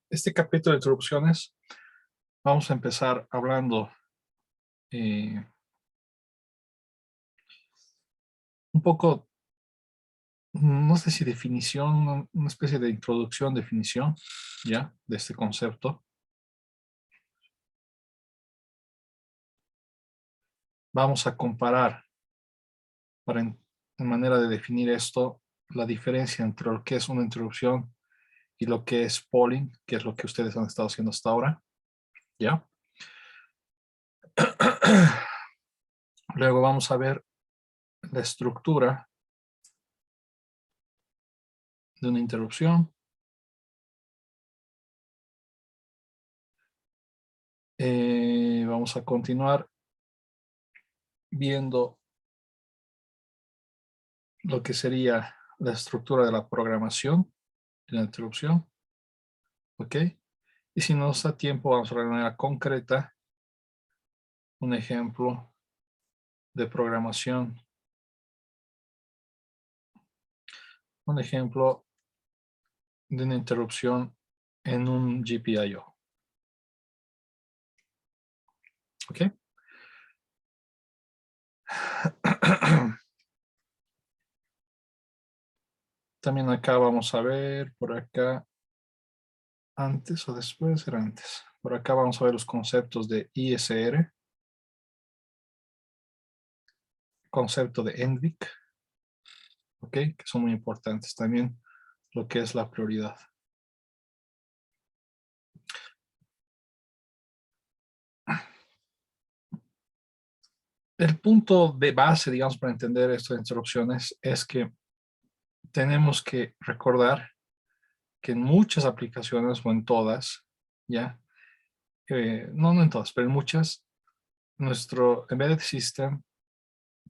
Este capítulo de introducciones vamos a empezar hablando eh, un poco, no sé si definición, una especie de introducción, definición, ya, de este concepto. Vamos a comparar, en manera de definir esto, la diferencia entre lo que es una introducción y lo que es polling, que es lo que ustedes han estado haciendo hasta ahora, ¿ya? Luego vamos a ver la estructura de una interrupción. Vamos a continuar viendo lo que sería la estructura de la programación de la interrupción, ¿ok? Y si nos da tiempo, vamos a ver de manera concreta un ejemplo de programación, un ejemplo de una interrupción en un GPIO, ¿ok? También acá vamos a ver, por acá, antes o después, era antes. Por acá vamos a ver los conceptos de ISR, concepto de NVIC, ¿ok? Que son muy importantes también, lo que es la prioridad. El punto de base, digamos, para entender estas interrupciones es que tenemos que recordar que en muchas aplicaciones o en todas, ya, no en todas, pero en muchas, nuestro embedded system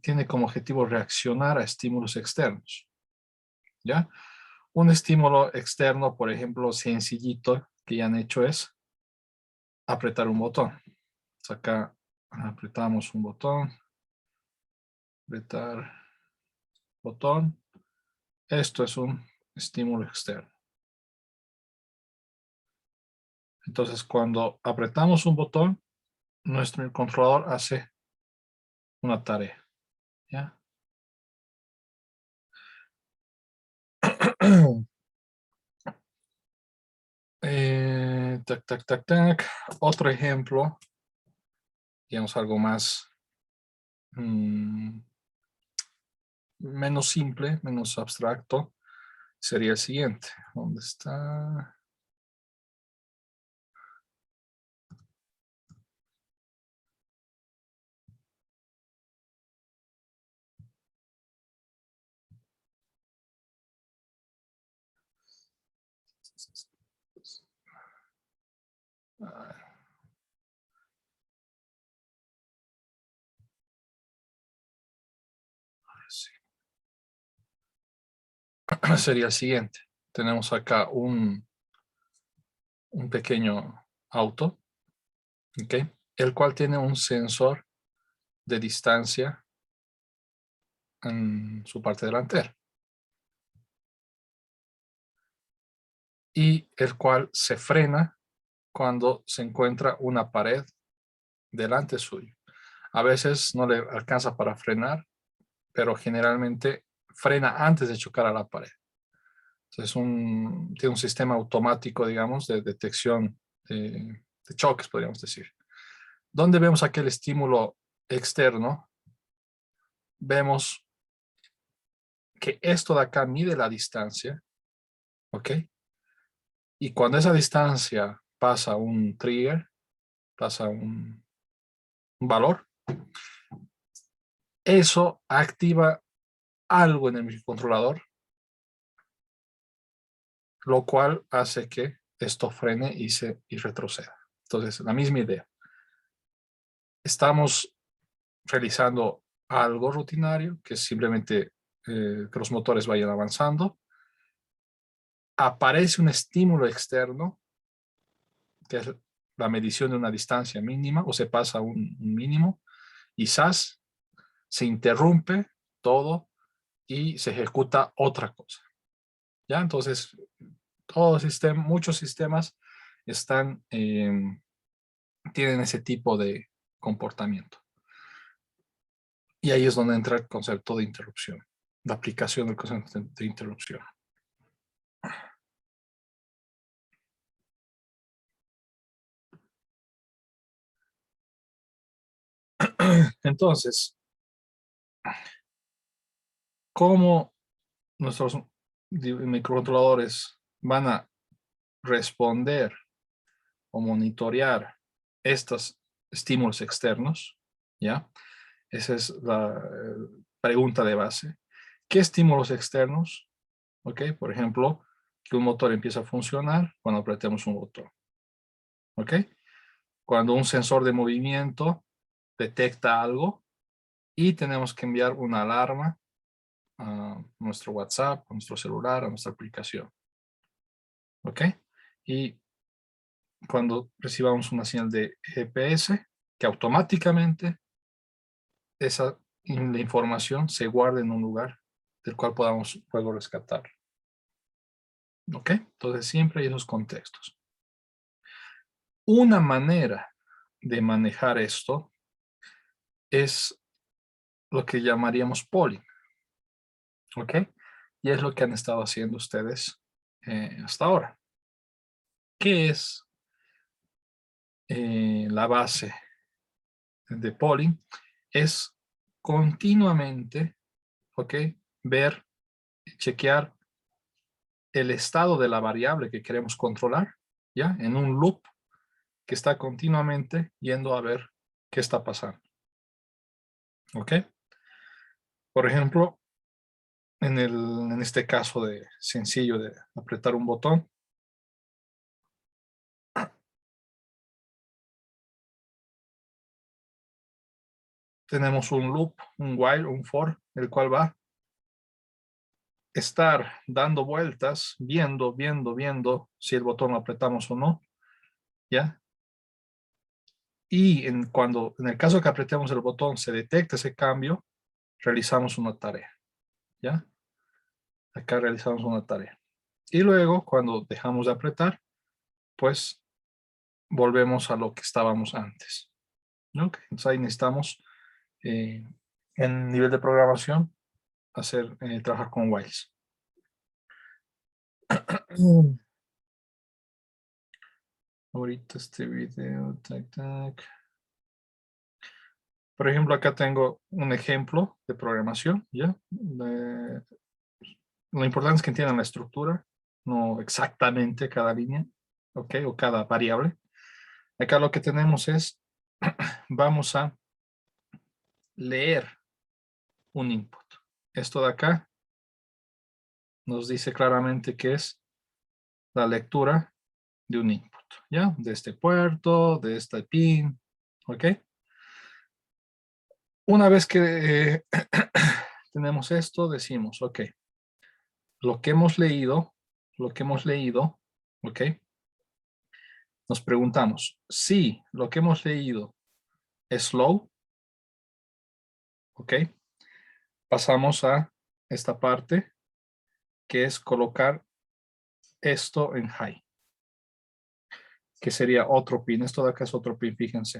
tiene como objetivo reaccionar a estímulos externos, ya. Un estímulo externo, por ejemplo, sencillito que ya han hecho es apretar un botón. Entonces acá apretamos un botón, apretar botón. Esto es un estímulo externo. Entonces, cuando apretamos un botón, nuestro controlador hace una tarea, ¿ya? Tac, tac, tac, tac. Otro ejemplo, digamos algo más, menos simple, menos abstracto, sería el siguiente. ¿Dónde está? Sí. Sería el siguiente. Tenemos acá un pequeño auto, ¿ok? El cual tiene un sensor de distancia en su parte delantera. Y el cual se frena cuando se encuentra una pared delante suyo. A veces no le alcanza para frenar, pero generalmente frena antes de chocar a la pared. Entonces tiene un sistema automático, digamos, de detección de choques, podríamos decir. ¿Dónde vemos aquel estímulo externo? Vemos que esto de acá mide la distancia, ¿ok? Y cuando esa distancia pasa un trigger, pasa un valor, eso activa algo en el microcontrolador, lo cual hace que esto frene y retroceda. Entonces, la misma idea. Estamos realizando algo rutinario, que es simplemente que los motores vayan avanzando. Aparece un estímulo externo, que es la medición de una distancia mínima, o se pasa un mínimo, y ¡zas! Se interrumpe todo y se ejecuta otra cosa. ¿Ya? Entonces, Muchos sistemas tienen ese tipo de comportamiento. Y ahí es donde entra el concepto de interrupción, la aplicación del concepto de interrupción. Entonces, ¿cómo nuestros microcontroladores van a responder o monitorear estos estímulos externos? ¿Ya? Esa es la pregunta de base. ¿Qué estímulos externos? ¿Ok? Por ejemplo, que un motor empieza a funcionar cuando apretemos un botón. ¿Ok? Cuando un sensor de movimiento detecta algo y tenemos que enviar una alarma a nuestro WhatsApp, a nuestro celular, a nuestra aplicación. ¿Ok? Y cuando recibamos una señal de GPS, que automáticamente la información se guarda en un lugar del cual podamos luego rescatar. ¿Ok? Entonces siempre hay esos contextos. Una manera de manejar esto es lo que llamaríamos polling. ¿Ok? Y es lo que han estado haciendo ustedes hasta ahora. ¿Qué es la base de polling? Es continuamente, ¿ok? Ver, chequear el estado de la variable que queremos controlar, ¿ya? En un loop que está continuamente yendo a ver qué está pasando. ¿Ok? Por ejemplo, en este caso de sencillo de apretar un botón, tenemos un loop, un while, un for, el cual va a estar dando vueltas, viendo si el botón lo apretamos o no, ¿ya? Y en el caso que apretemos el botón se detecta ese cambio, realizamos una tarea, ¿ya? Acá realizamos una tarea. Y luego, cuando dejamos de apretar, pues volvemos a lo que estábamos antes. ¿Ok? Entonces ahí necesitamos, en nivel de programación, trabajar con whiles. Ahorita este video, tac, tac. Por ejemplo, acá tengo un ejemplo de programación, ¿ya? Lo importante es que entiendan la estructura, no exactamente cada línea, ¿ok? O cada variable. Acá lo que tenemos es, vamos a leer un input. Esto de acá nos dice claramente que es la lectura de un input, ¿ya? De este puerto, de este pin, ¿ok? Una vez que tenemos esto, decimos, ok, lo que hemos leído, ¿ok? Nos preguntamos si lo que hemos leído es slow, ¿ok? Pasamos a esta parte que es colocar esto en high, que sería otro pin. Esto de acá es otro pin, fíjense.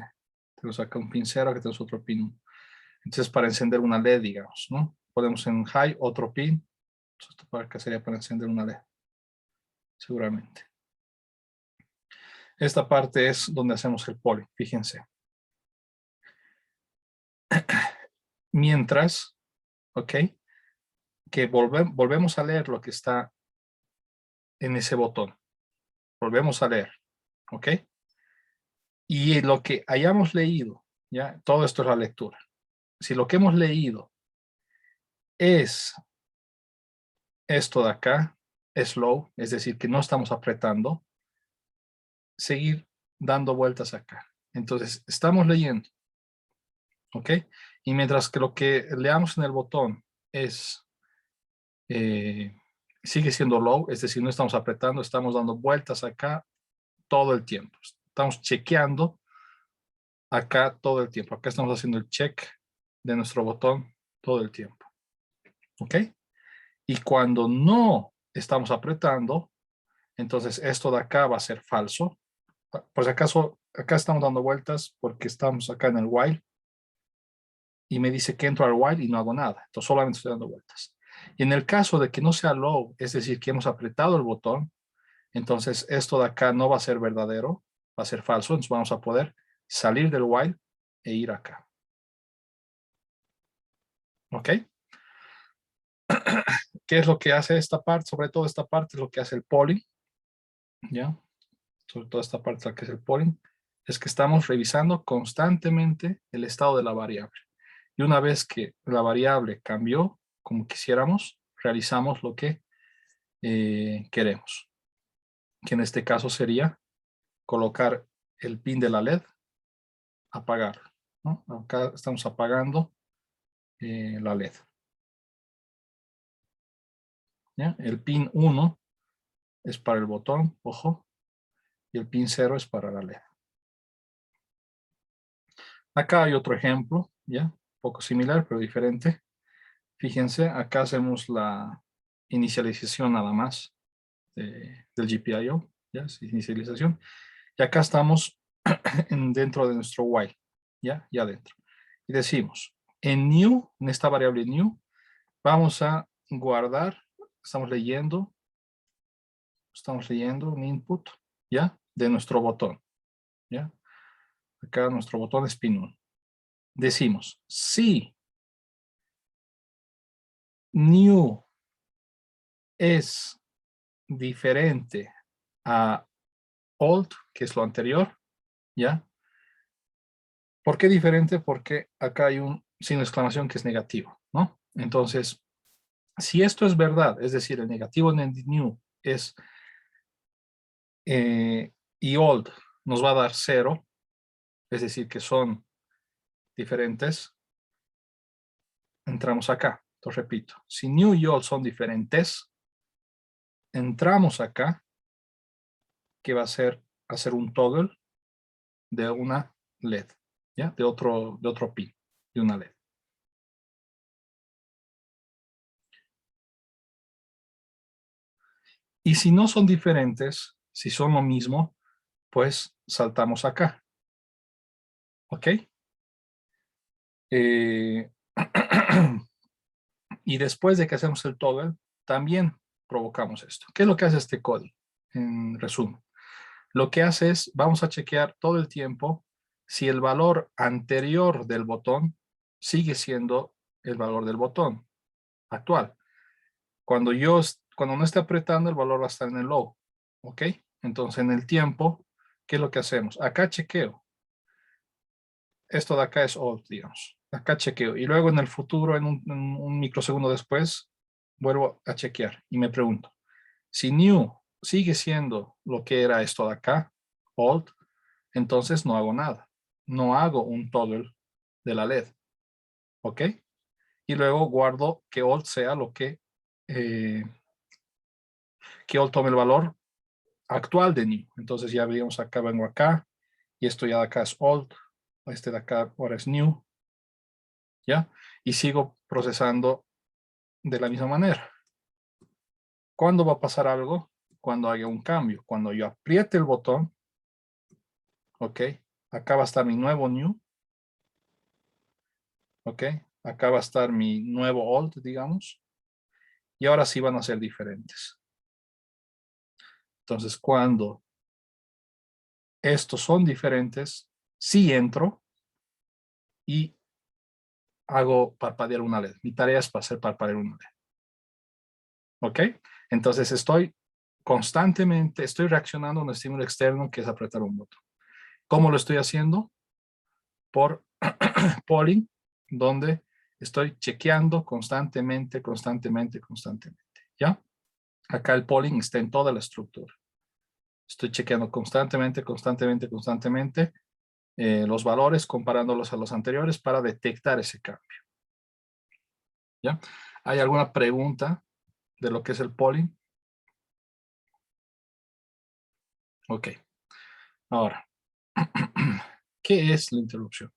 Tenemos acá un pin 0, que tenemos otro pin. Entonces, para encender una LED, digamos, ¿no? Podemos en high otro pin. Esto para acá sería para encender una LED, seguramente. Esta parte es donde hacemos el polling, fíjense. Mientras, ¿ok? Que volvemos a leer lo que está en ese botón. Volvemos a leer, ¿ok? Y lo que hayamos leído, ¿ya? Todo esto es la lectura. Si lo que hemos leído es esto de acá, slow, es decir, que no estamos apretando, seguir dando vueltas acá. Entonces, estamos leyendo, ¿ok? Y mientras que lo que leamos en el botón es, sigue siendo low, es decir, no estamos apretando, estamos dando vueltas acá todo el tiempo. Estamos chequeando acá todo el tiempo. Acá estamos haciendo el check de nuestro botón todo el tiempo, ¿ok? Y cuando no estamos apretando, Entonces esto de acá va a ser falso. Por si acaso, acá estamos dando vueltas porque estamos acá en el while y me dice que entro al while y no hago nada. Entonces solamente estoy dando vueltas. Y en el caso de que no sea low, es decir, que hemos apretado el botón, entonces esto de acá no va a ser verdadero, va a ser falso. Entonces vamos a poder salir del while e ir acá. ¿Ok? ¿Qué es lo que hace esta parte? Sobre todo esta parte es lo que hace el polling. ¿Ya? Sobre todo esta parte la que es el polling, es que estamos revisando constantemente el estado de la variable. Y una vez que la variable cambió como quisiéramos, realizamos lo que queremos. Que en este caso sería colocar el pin de la LED, apagarlo, ¿no? Acá estamos apagando la LED. ¿Ya? El pin 1 es para el botón, ojo, y el pin 0 es para la LED. Acá hay otro ejemplo, ¿ya? Un poco similar, pero diferente. Fíjense, acá hacemos la inicialización nada más del GPIO, ¿ya? Inicialización. Y acá estamos dentro de nuestro while, ¿ya? Ya dentro. Y decimos, en new, en esta variable new, vamos a guardar, estamos leyendo un input, ¿ya? De nuestro botón, ¿ya? Acá nuestro botón es pin 1. Decimos, si new es diferente a old, que es lo anterior, ¿ya? ¿Por qué diferente? Porque acá hay un signo de exclamación que es negativo, ¿no? Entonces, si esto es verdad, es decir, el negativo en el new es y old nos va a dar 0, es decir, que son diferentes, entramos acá. Entonces, repito, si new y old son diferentes, entramos acá, que va a ser hacer un toggle de una LED, ¿ya? De otro pin, de una LED. Y si no son diferentes, si son lo mismo, pues saltamos acá. ¿Ok? Eh, y después de que hacemos el toggle, también provocamos esto. ¿Qué es lo que hace este código? En resumen, lo que hace es, vamos a chequear todo el tiempo si el valor anterior del botón sigue siendo el valor del botón actual. Cuando no esté apretando, el valor va a estar en el low. ¿Ok? Entonces, en el tiempo, ¿qué es lo que hacemos? Acá chequeo. Esto de acá es old, digamos. Acá chequeo. Y luego en el futuro, en un microsegundo después, vuelvo a chequear y me pregunto, si new sigue siendo lo que era esto de acá, old, entonces no hago nada. No hago un toggle de la LED. ¿Ok? Y luego guardo que old sea lo que old tome el valor actual de new. Entonces ya digamos acá, vengo acá, y esto ya de acá es old, este de acá ahora es new, ¿ya? Y sigo procesando de la misma manera. ¿Cuándo va a pasar algo? Cuando haya un cambio. Cuando yo apriete el botón, ¿ok? Acá va a estar mi nuevo new, ¿ok? Acá va a estar mi nuevo old, digamos, y ahora sí van a ser diferentes. Entonces, cuando estos son diferentes, sí entro y hago parpadear una LED. Mi tarea es hacer parpadear una LED. ¿Ok? Entonces estoy reaccionando a un estímulo externo que es apretar un botón. ¿Cómo lo estoy haciendo? Por polling, donde estoy chequeando constantemente. ¿Ya? Acá el polling está en toda la estructura. Estoy chequeando constantemente los valores, comparándolos a los anteriores para detectar ese cambio. ¿Ya? ¿Hay alguna pregunta de lo que es el polling? Ok. Ahora, ¿qué es la interrupción?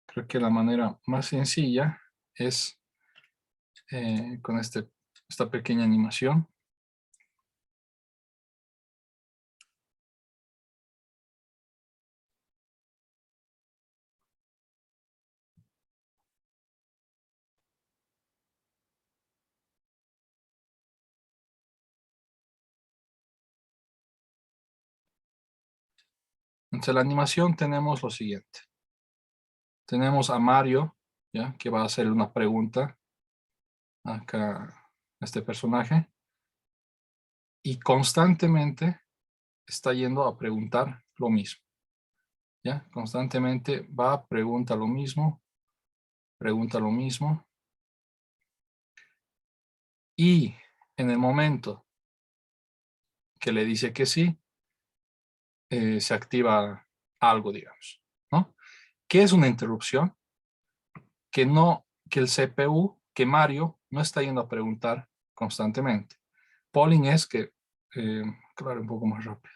Creo que la manera más sencilla es con esta pequeña animación. Entonces, la animación tenemos lo siguiente. Tenemos a Mario, ¿ya? Que va a hacer una pregunta acá a este personaje. Y constantemente está yendo a preguntar lo mismo, ¿ya? Constantemente va, pregunta lo mismo, y en el momento que le dice que sí, se activa algo, digamos, ¿no? ¿Qué es una interrupción? Que el CPU, que Mario, no está yendo a preguntar constantemente. Polling es que, claro, un poco más rápido.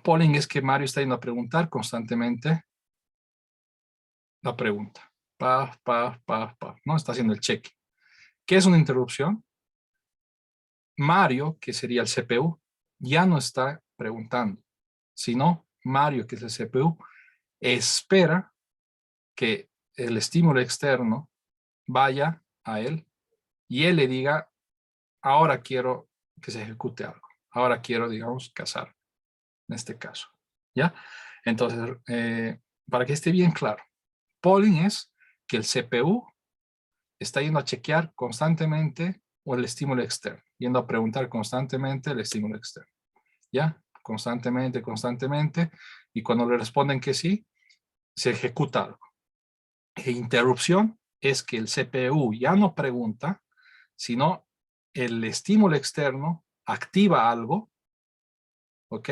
Polling es que Mario está yendo a preguntar constantemente la pregunta. No está haciendo el cheque. ¿Qué es una interrupción? Mario, que sería el CPU, ya no está preguntando, sino Mario, que es el CPU, espera que el estímulo externo vaya a él y él le diga, ahora quiero que se ejecute algo. Ahora quiero, digamos, cazar, en este caso. ¿Ya? Entonces, para que esté bien claro, polling es que el CPU está yendo a chequear constantemente o el estímulo externo, yendo a preguntar constantemente el estímulo externo. ¿Ya? Constantemente, y cuando le responden que sí, se ejecuta algo. E interrupción es que el CPU ya no pregunta, sino el estímulo externo activa algo, ¿ok?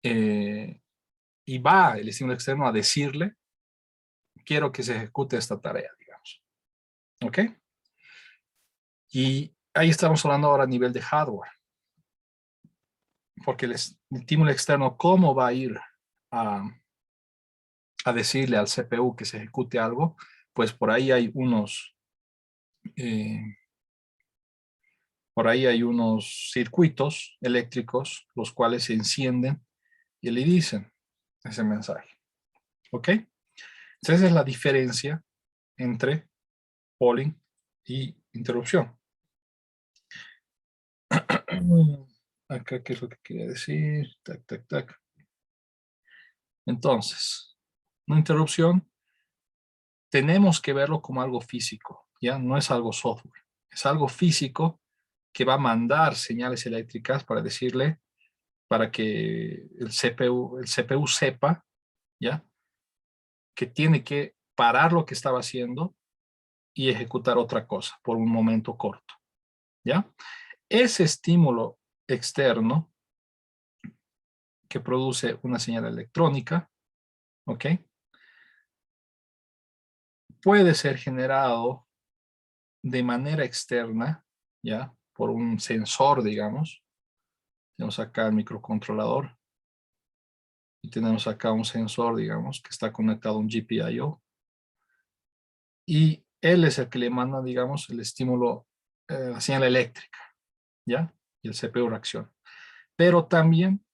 Y va el estímulo externo a decirle, quiero que se ejecute esta tarea, digamos, ¿ok? Y ahí estamos hablando ahora a nivel de hardware, porque el estímulo externo, ¿cómo va a ir a decirle al CPU que se ejecute algo? Pues eh, por ahí hay unos circuitos eléctricos, los cuales se encienden y le dicen ese mensaje. ¿Ok? Entonces esa es la diferencia entre polling y interrupción. Acá, ¿qué es lo que quería decir? Tac. Entonces, una interrupción tenemos que verlo como algo físico, ¿ya? No es algo software. Es algo físico que va a mandar señales eléctricas para decirle, para que el CPU sepa, ¿ya? Que tiene que parar lo que estaba haciendo y ejecutar otra cosa por un momento corto, ¿ya? Ese estímulo externo que produce una señal electrónica, ¿ok? Puede ser generado de manera externa, ¿ya? Por un sensor, digamos. Tenemos acá el microcontrolador y tenemos acá un sensor, digamos, que está conectado a un GPIO. Y él es el que le manda, digamos, el estímulo, la señal eléctrica, ¿ya? Y el CPU reacciona. Pero también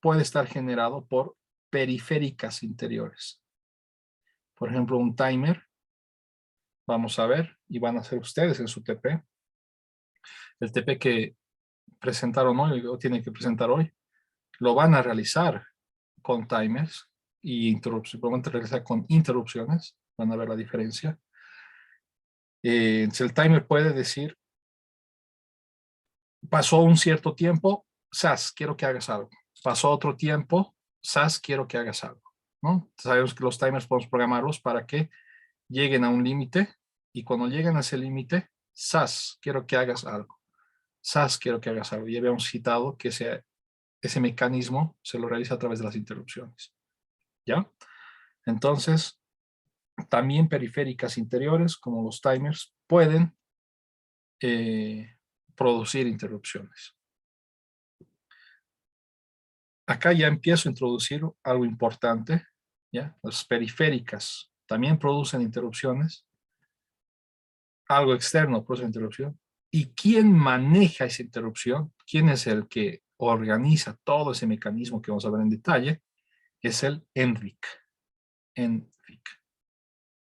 puede estar generado por periféricas interiores. Por ejemplo, un timer, vamos a ver, y van a hacer ustedes en su TP. El TP que presentaron hoy o tienen que presentar hoy, lo van a realizar con timers y interrupciones, lo van a realizar con interrupciones, van a ver la diferencia. El timer puede decir, pasó un cierto tiempo, SAS, quiero que hagas algo. Pasó otro tiempo, SAS, quiero que hagas algo, ¿no? Sabemos que los timers podemos programarlos para que lleguen a un límite y cuando lleguen a ese límite, SAS, quiero que hagas algo. SAS, quiero que hagas algo. Ya habíamos citado que ese mecanismo se lo realiza a través de las interrupciones, ¿ya? Entonces, también periféricas interiores, como los timers, pueden producir interrupciones. Acá ya empiezo a introducir algo importante, ¿ya? Las periféricas también producen interrupciones, algo externo produce interrupción. ¿Y quién maneja esa interrupción? ¿Quién es el que organiza todo ese mecanismo que vamos a ver en detalle? Es el NVIC.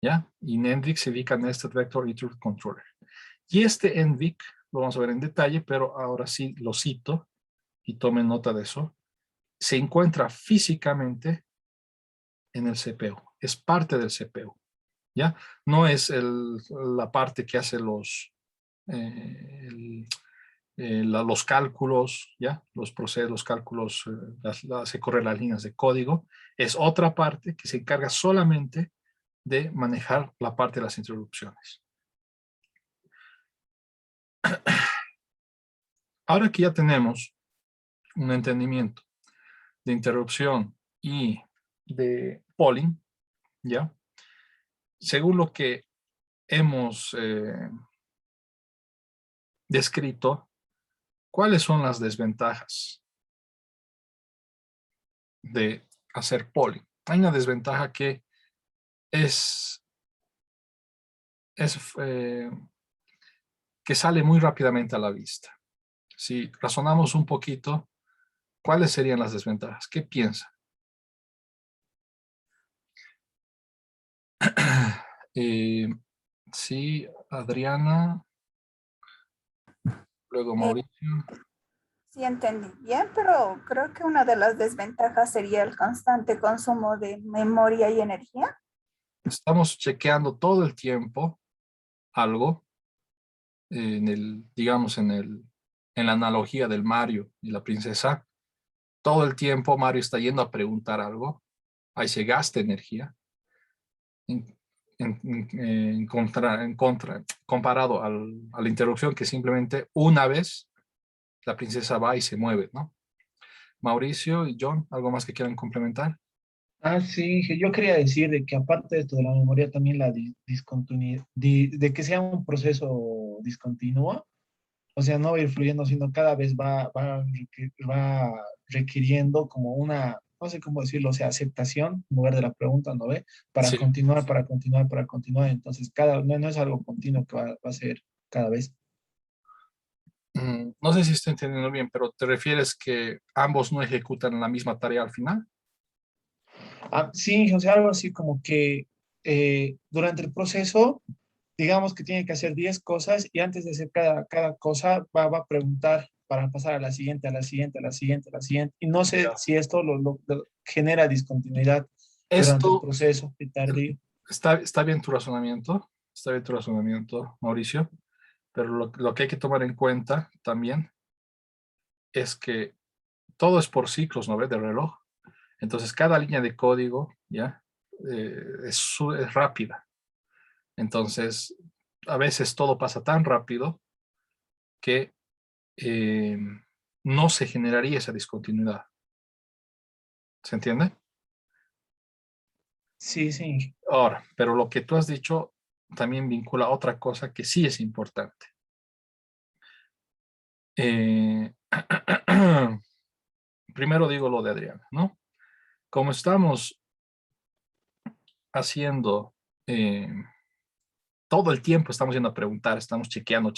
¿Ya? Y NVIC significa Nested Vector Iterative Controller. Y este NVIC lo vamos a ver en detalle, pero ahora sí lo cito y tomen nota de eso. se encuentra físicamente en el CPU, es parte del CPU, ¿ya? No es la parte que hace los cálculos, ¿ya? Los procesos, los cálculos, se corren las líneas de código. Es otra parte que se encarga solamente de manejar la parte de las introducciones. Ahora que ya tenemos un entendimiento de interrupción y de polling, ¿ya? Según lo que hemos descrito, ¿cuáles son las desventajas de hacer polling? Hay una desventaja que es que sale muy rápidamente a la vista. Si razonamos un poquito, ¿cuáles serían las desventajas? ¿Qué piensa? Sí, Adriana, luego Eh, Mauricio. sí entendí bien, pero creo que una de las desventajas sería el constante consumo de memoria y energía. Estamos chequeando todo el tiempo algo digamos, en la analogía del Mario y la princesa. Todo el tiempo Mario está yendo a preguntar algo. Ahí se gasta energía. En, comparado a la interrupción que simplemente una vez la princesa va y se mueve, ¿no? Mauricio y John, ¿algo más que quieran complementar? Ah, sí, que yo quería decir de que aparte de esto de la memoria, también la discontinuidad, de que sea un proceso discontinuo, o sea, no va a ir fluyendo, sino cada vez va requiriendo como una, no sé cómo decirlo, o sea, aceptación en lugar de la pregunta, ¿no ve? Para Sí. continuar, para continuar, para continuar. Entonces, no es algo continuo que va a ser cada vez. No sé si estoy entendiendo bien, pero ¿te refieres que ambos no ejecutan la misma tarea al final? Ah, sí, o sea, algo así como que durante el proceso digamos que tiene que hacer 10 cosas y antes de hacer cada cosa va a preguntar para pasar a la siguiente, a la siguiente, a la siguiente, a la siguiente. Y no sé Ya. si esto lo genera discontinuidad durante el Esto proceso y tardío. está bien tu razonamiento, está bien tu razonamiento, Mauricio, pero lo que hay que tomar en cuenta también es que todo es por ciclos, ¿no ves? De reloj. Entonces, cada línea de código, ¿ya? Es rápida. Entonces, a veces todo pasa tan rápido que eh, no se generaría esa discontinuidad. ¿Se entiende? Sí, sí. Ahora, pero lo que tú has dicho también vincula a otra cosa que sí es importante. Eh, primero digo lo de Adriana, ¿no? Como estamos haciendo, eh, todo el tiempo estamos yendo a preguntar, estamos chequeando,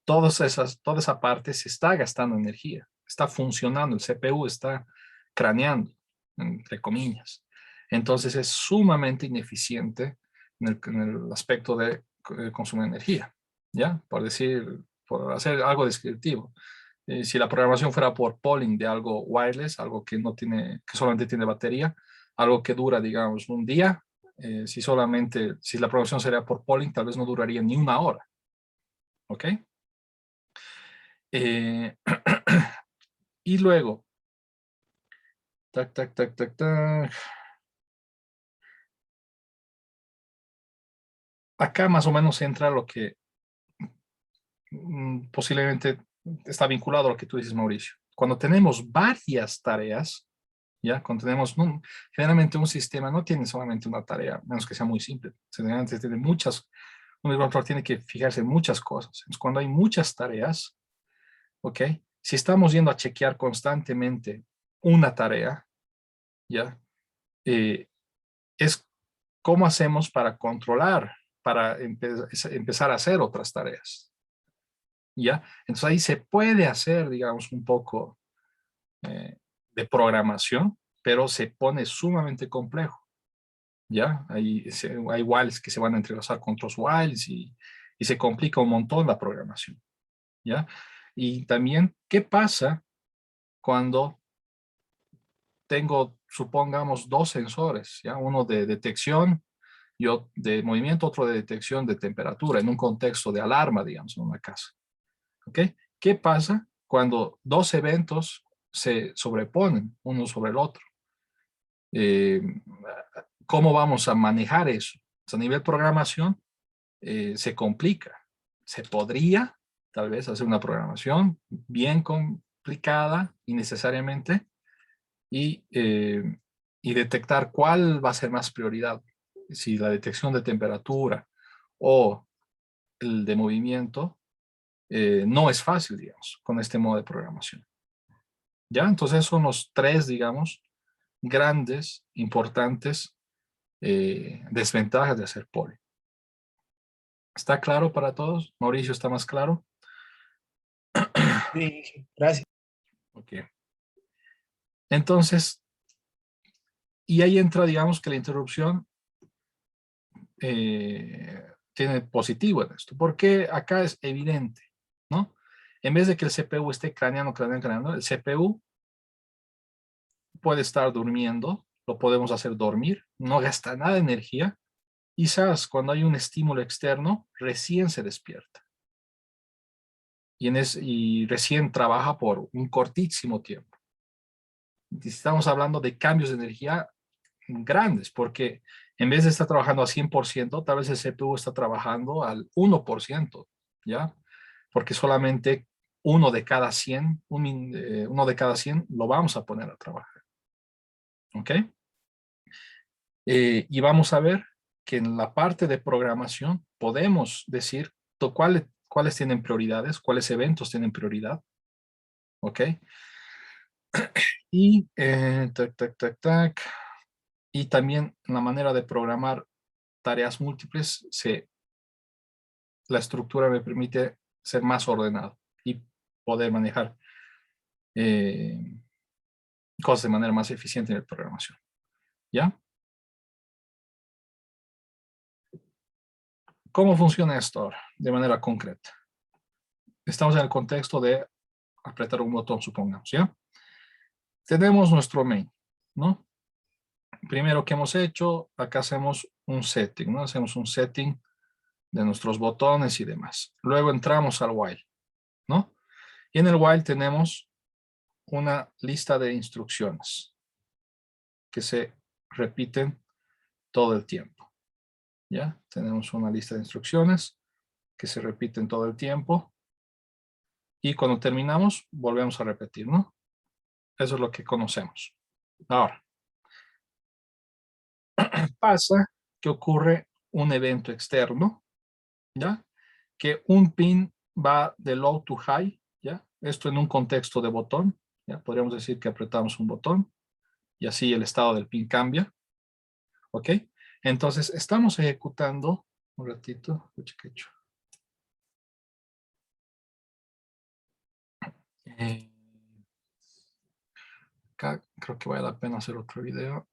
toda esa parte se está gastando energía, está funcionando, el CPU está craneando, entre comillas. Entonces es sumamente ineficiente en el aspecto de consumo de energía, ¿ya? Por hacer algo descriptivo. Si la programación fuera por polling de algo wireless, algo que no tiene, que solamente tiene batería, algo que dura, digamos, un día, si la programación sería por polling, tal vez no duraría ni una hora, ¿ok? Eh, y luego, tac, tac, tac, tac, tac. Acá más o menos entra lo que posiblemente está vinculado a lo que tú dices, Mauricio. Cuando tenemos varias tareas, ¿ya? Cuando tenemos, generalmente un sistema no tiene solamente una tarea, menos que sea muy simple. Generalmente tiene muchas, un developer tiene que fijarse en muchas cosas. Entonces, cuando hay muchas tareas, ¿ok? Si estamos yendo a chequear constantemente una tarea, ¿ya? Eh, es cómo hacemos para controlar, para empezar a hacer otras tareas, ¿ya? Entonces ahí se puede hacer, digamos, un poco eh, de programación, pero se pone sumamente complejo, ¿ya? Hay whiles que se van a entrelazar con otros whiles y se complica un montón la programación, ¿ya? Y también, ¿qué pasa cuando tengo, supongamos, dos sensores, ¿ya? Uno de detección y de movimiento, otro de detección de temperatura, en un contexto de alarma, digamos, en una casa. ¿Ok? ¿Qué pasa cuando dos eventos se sobreponen uno sobre el otro? ¿Cómo vamos a manejar eso? Pues a nivel programación se complica. Se podría tal vez hacer una programación bien complicada innecesariamente y detectar cuál va a ser más prioridad, si la detección de temperatura o el de movimiento. No es fácil, digamos, con este modo de programación. ¿Ya? Entonces son los tres, digamos, grandes, importantes desventajas de hacer poli. ¿Está claro para todos? Mauricio, ¿está más claro? Sí, gracias. Ok. Entonces, y ahí entra, digamos, que la interrupción tiene positivo en esto, porque acá es evidente, ¿no? En vez de que el CPU esté craneando, el CPU puede estar durmiendo, lo podemos hacer dormir, no gasta nada de energía, quizás cuando hay un estímulo externo, recién se despierta. Y recién trabaja por un cortísimo tiempo. Estamos hablando de cambios de energía grandes, porque en vez de estar trabajando a 100%, tal vez el CPU está trabajando al 1%, ¿ya? Porque solamente uno de cada 100, uno de cada 100 lo vamos a poner a trabajar. ¿Ok? Y vamos a ver que en la parte de programación podemos decir cuáles tienen prioridades, cuáles eventos tienen prioridad. ¿Ok? Y tac, tac, tac, tac. Y también la manera de programar tareas múltiples, la estructura me permite ser más ordenado y poder manejar eh, cosas de manera más eficiente en la programación. ¿Ya? ¿Cómo funciona esto ahora de manera concreta? Estamos en el contexto de apretar un botón, supongamos, ¿ya? Tenemos nuestro main, ¿no? Primero que hemos hecho, acá hacemos un setting, ¿no? Hacemos un setting de nuestros botones y demás. Luego entramos al while, ¿no? Y en el while tenemos una lista de instrucciones que se repiten todo el tiempo, ¿ya? Tenemos una lista de instrucciones que se repiten todo el tiempo y cuando terminamos volvemos a repetir, ¿no? Eso es lo que conocemos. Ahora, pasa que ocurre un evento externo, ¿ya? Que un pin va de low to high, ¿ya? Esto en un contexto de botón, ¿ya? Podríamos decir que apretamos un botón y así el estado del pin cambia, ¿ok? Entonces, estamos ejecutando, un ratito, acá creo que vale la pena hacer otro video.